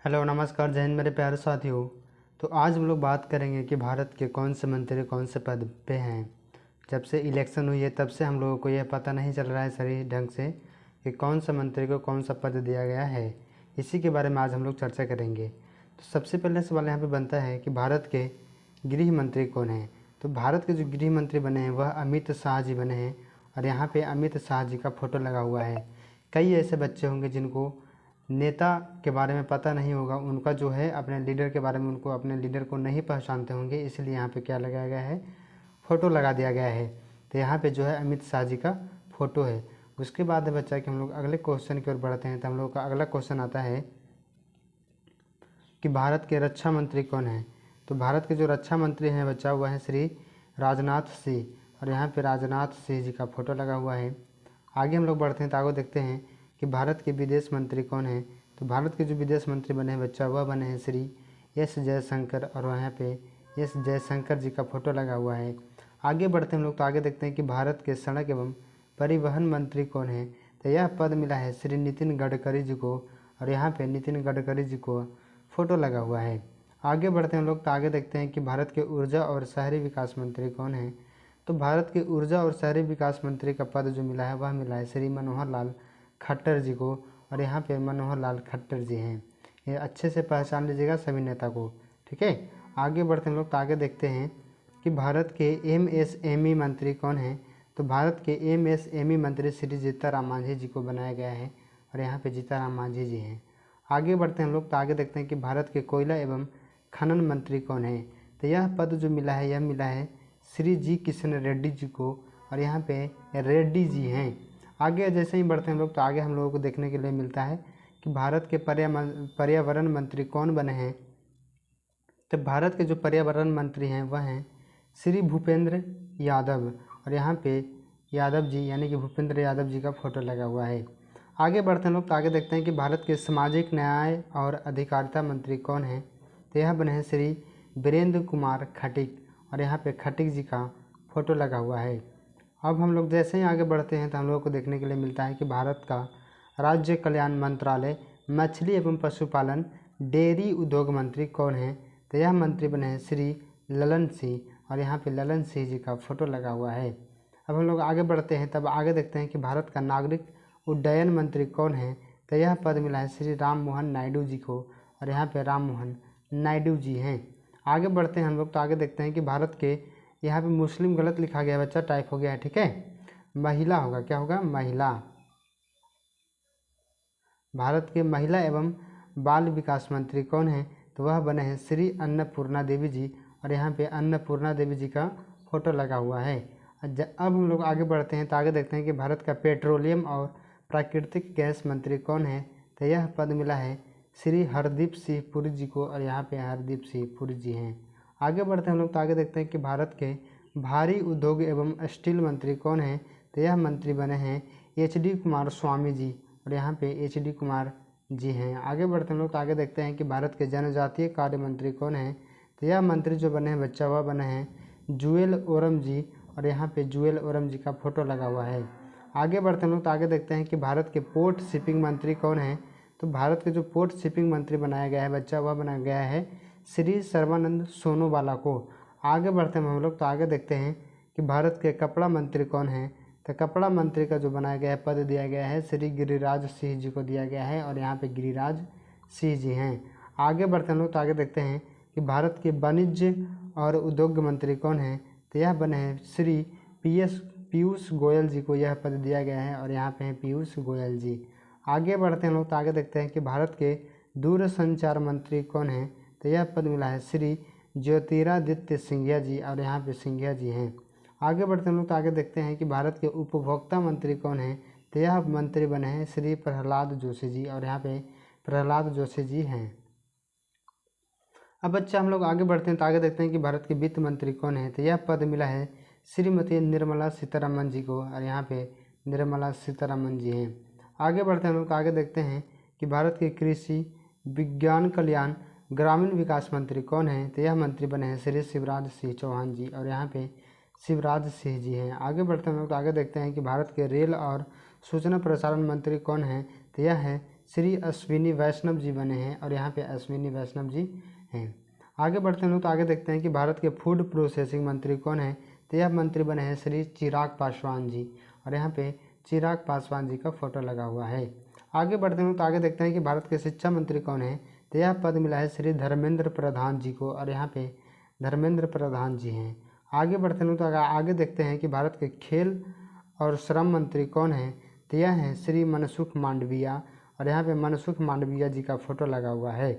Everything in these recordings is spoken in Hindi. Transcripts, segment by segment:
हेलो नमस्कार जय हिंद मेरे प्यारे साथियों। तो आज हम लोग बात करेंगे कि भारत के कौन से मंत्री कौन से पद पे हैं। जब से इलेक्शन हुई है तब से हम लोगों को यह पता नहीं चल रहा है सही ढंग से कि कौन सा मंत्री को कौन सा पद दिया गया है। इसी के बारे में आज हम लोग चर्चा करेंगे। तो सबसे पहले सवाल यहाँ पे बनता है कि भारत के गृह मंत्री कौन हैं। तो भारत के जो गृह मंत्री बने हैं वह अमित शाह जी बने हैं और यहाँ पे अमित शाह जी का फ़ोटो लगा हुआ है। कई ऐसे बच्चे होंगे जिनको नेता के बारे में पता नहीं होगा, उनका जो है अपने लीडर के बारे में उनको अपने लीडर को नहीं पहचानते होंगे, इसलिए यहाँ पे क्या लगाया गया है, फ़ोटो लगा दिया गया है। तो यहाँ पे जो है अमित शाह जी का फ़ोटो है। उसके बाद है बच्चा कि हम लोग अगले क्वेश्चन की ओर बढ़ते हैं। तो हम लोग का अगला क्वेश्चन आता है कि भारत के रक्षा मंत्री कौन है। तो भारत के जो रक्षा मंत्री हैं बच्चा वह है श्री राजनाथ सिंह और यहाँ पे राजनाथ सिंह जी का फ़ोटो लगा हुआ है। आगे हम लोग बढ़ते हैं तो आगे देखते हैं कि भारत के विदेश मंत्री कौन हैं। तो भारत के जो विदेश मंत्री बने हैं बच्चा वह बने हैं श्री एस जयशंकर और वहाँ पे एस जयशंकर जी का फ़ोटो लगा हुआ है। आगे बढ़ते हैं हम लोग तो आगे देखते हैं कि भारत के सड़क एवं परिवहन मंत्री कौन है। तो यह पद मिला है श्री नितिन गडकरी जी को और यहाँ पे नितिन गडकरी जी को फ़ोटो लगा हुआ है। आगे बढ़ते हैं हम लोग तो आगे देखते हैं कि भारत के ऊर्जा और शहरी विकास मंत्री कौन हैं। तो भारत के ऊर्जा और शहरी विकास मंत्री का पद जो मिला है वह मिला है श्री मनोहर लाल खट्टर जी को और यहाँ पे मनोहर लाल खट्टर जी हैं। ये अच्छे से पहचान लीजिएगा सभी नेता को, ठीक है। आगे बढ़ते हैं लोग तो आगे देखते हैं कि भारत के एमएसएमई मंत्री कौन हैं। तो भारत के एमएसएमई मंत्री श्री जीताराम मांझी जी को बनाया गया है और यहाँ पे जीताराम मांझी जी हैं। आगे बढ़ते हैं हम लोग तो आगे देखते हैं कि भारत के कोयला एवं खनन मंत्री कौन है। तो यह पद जो मिला है यह मिला है श्री जी किशन रेड्डी जी को और यहाँ पे रेड्डी जी हैं। आगे जैसे ही बढ़ते हैं हम लोग तो आगे हम लोगों को देखने के लिए मिलता है कि भारत के पर्यावरण मंत्री कौन बने हैं। तो भारत के जो पर्यावरण मंत्री हैं वह हैं श्री भूपेंद्र यादव और यहाँ पे यादव जी यानी कि भूपेंद्र यादव जी का फ़ोटो लगा हुआ है। आगे बढ़ते हैं लोग तो आगे देखते हैं कि भारत के सामाजिक न्याय और अधिकारिता मंत्री कौन हैं। तो यह बने हैं श्री वीरेंद्र कुमार खटीक और यहाँ पे खटीक जी का फ़ोटो लगा हुआ है। अब हम लोग जैसे ही आगे बढ़ते हैं तो हम लोगों को देखने के लिए मिलता है कि भारत का राज्य कल्याण मंत्रालय मछली एवं पशुपालन डेयरी उद्योग मंत्री कौन है। तो यह मंत्री बने हैं श्री ललन सिंह और यहाँ पे ललन सिंह जी का फ़ोटो लगा हुआ है। अब हम लोग आगे बढ़ते हैं तब आगे देखते हैं कि भारत का नागरिक उड्डयन मंत्री कौन है। तो यह पद मिला है श्री राम मोहन नायडू जी को और यहाँ पे राम मोहन नायडू जी हैं। आगे बढ़ते हैं हम लोग तो आगे देखते हैं कि भारत के यहाँ पे मुस्लिम गलत लिखा गया बच्चा, टाइप हो गया है, ठीक है, महिला होगा, क्या होगा, महिला। भारत के महिला एवं बाल विकास मंत्री कौन है। तो वह बने हैं श्री अन्नपूर्णा देवी जी और यहाँ पे अन्नपूर्णा देवी जी का फ़ोटो लगा हुआ है। अब हम लोग आगे बढ़ते हैं तो आगे देखते हैं कि भारत का पेट्रोलियम और प्राकृतिक गैस मंत्री कौन है। तो यह पद मिला है श्री हरदीप सिंह पुरी जी को और यहाँ पे हरदीप सिंह पुरी जी हैं। आगे बढ़ते हैं हम लोग तो आगे देखते हैं कि भारत के भारी उद्योग एवं स्टील मंत्री कौन हैं। तो यह मंत्री बने हैं एच.डी. कुमार स्वामी जी और यहाँ पे एच.डी. कुमार जी हैं। आगे बढ़ते हैं लोग तो आगे देखते हैं कि भारत के जनजातीय कार्य मंत्री कौन हैं। तो यह मंत्री जो बने हैं बच्चा वह बने हैं जुएल ओरम जी और यहाँ पे जुएल ओरम जी का फ़ोटो लगा हुआ है। आगे बढ़ते हैं लोग तो आगे देखते हैं कि भारत के पोर्ट शिपिंग मंत्री कौन हैं। तो भारत के जो पोर्ट शिपिंग मंत्री बनाया गया है बच्चा वह बनाया गया है श्री सर्बानंद सोनोवाला को। आगे बढ़ते हैं हम लोग तो आगे देखते हैं कि भारत के कपड़ा मंत्री कौन हैं। तो कपड़ा मंत्री का जो बनाया गया है पद दिया गया है श्री गिरिराज सिंह जी को दिया गया है और यहाँ पे गिरिराज सिंह जी हैं। आगे बढ़ते हैं लोग तो आगे देखते हैं कि भारत के वाणिज्य और उद्योग मंत्री कौन हैं। तो यह बने हैं श्री पीयूष गोयल जी को यह पद दिया गया है और यहाँ पे हैं पीयूष गोयल जी। आगे बढ़ते हैं लोग तो आगे देखते हैं कि भारत के दूरसंचार मंत्री कौन हैं। तो यह पद मिला है श्री ज्योतिरादित्य सिंधिया जी और यहाँ पे सिंधिया जी हैं। आगे बढ़ते हैं लोग तो आगे देखते हैं कि भारत के उपभोक्ता मंत्री कौन हैं। तो यह मंत्री बने हैं श्री प्रहलाद जोशी जी और यहाँ पे प्रहलाद जोशी जी हैं। अब बच्चा हम लोग आगे बढ़ते हैं तो आगे देखते हैं कि भारत के वित्त मंत्री कौन है। तो यह पद मिला है श्रीमती निर्मला सीतारमन जी को और यहाँ पे निर्मला सीतारमन जी हैं। आगे बढ़ते हैं हम लोग आगे देखते हैं कि भारत के कृषि विज्ञान कल्याण ग्रामीण विकास मंत्री कौन है। तो यह मंत्री बने हैं श्री शिवराज सिंह चौहान जी और यहाँ पे शिवराज सिंह जी हैं। आगे बढ़ते हैं हम लोग तो आगे देखते हैं कि भारत के रेल और सूचना प्रसारण मंत्री कौन हैं। तो यह है श्री अश्विनी वैष्णव जी बने हैं और यहाँ पे अश्विनी वैष्णव जी हैं। आगे बढ़ते हैं लोग, तो आगे देखते हैं कि भारत के फूड प्रोसेसिंग मंत्री कौन है। तो यह मंत्री बने हैं श्री चिराग पासवान जी और यहाँ पे चिराग पासवान जी का फोटो लगा हुआ है। आगे बढ़ते हैं तो आगे देखते हैं कि भारत के शिक्षा मंत्री कौन है। तो यह पद मिला है श्री धर्मेंद्र प्रधान जी को और यहाँ पे धर्मेंद्र प्रधान जी हैं। आगे बढ़ते हैं तो आगे देखते हैं कि भारत के खेल और श्रम मंत्री कौन है। तो यह हैं श्री मनसुख मांडविया और यहाँ पे मनसुख मांडविया जी का फोटो लगा हुआ है।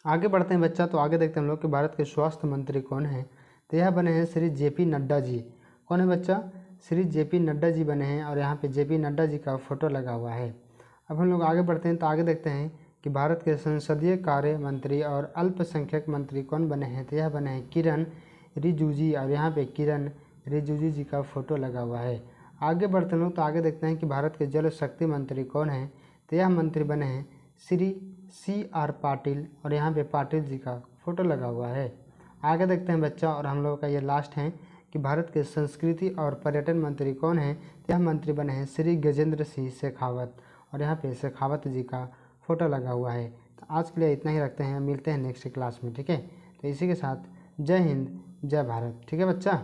आगे बढ़ते हैं बच्चा, तो आगे देखते हैं हम लोग कि भारत के स्वास्थ्य मंत्री कौन है। तो यह बने हैं श्री जेपी नड्डा जी। कौन है बच्चा? श्री जेपी नड्डा जी बने हैं और यहाँ पे जेपी नड्डा जी का फोटो लगा हुआ है। अब हम लोग आगे बढ़ते हैं तो आगे देखते हैं कि भारत के संसदीय कार्य मंत्री और अल्पसंख्यक मंत्री कौन बने हैं। तो यह बने हैं किरण रिजिजू और यहाँ पे किरण रिजिजू जी का फोटो लगा हुआ है। आगे बढ़ते हैं तो आगे देखते हैं कि भारत के जल शक्ति मंत्री कौन है। तो यह मंत्री बने हैं श्री CR पाटिल और यहाँ पे पाटिल जी का फोटो लगा हुआ है। आगे देखते हैं बच्चा, और हम लोगों का ये लास्ट है कि भारत के संस्कृति और पर्यटन मंत्री कौन है। यह मंत्री बने हैं श्री गजेंद्र सिंह शेखावत और यहाँ पे शेखावत जी का फोटो लगा हुआ है। तो आज के लिए इतना ही रखते हैं, मिलते हैं नेक्स्ट क्लास में, ठीक है। तो इसी के साथ जय हिंद जय भारत, ठीक है बच्चा।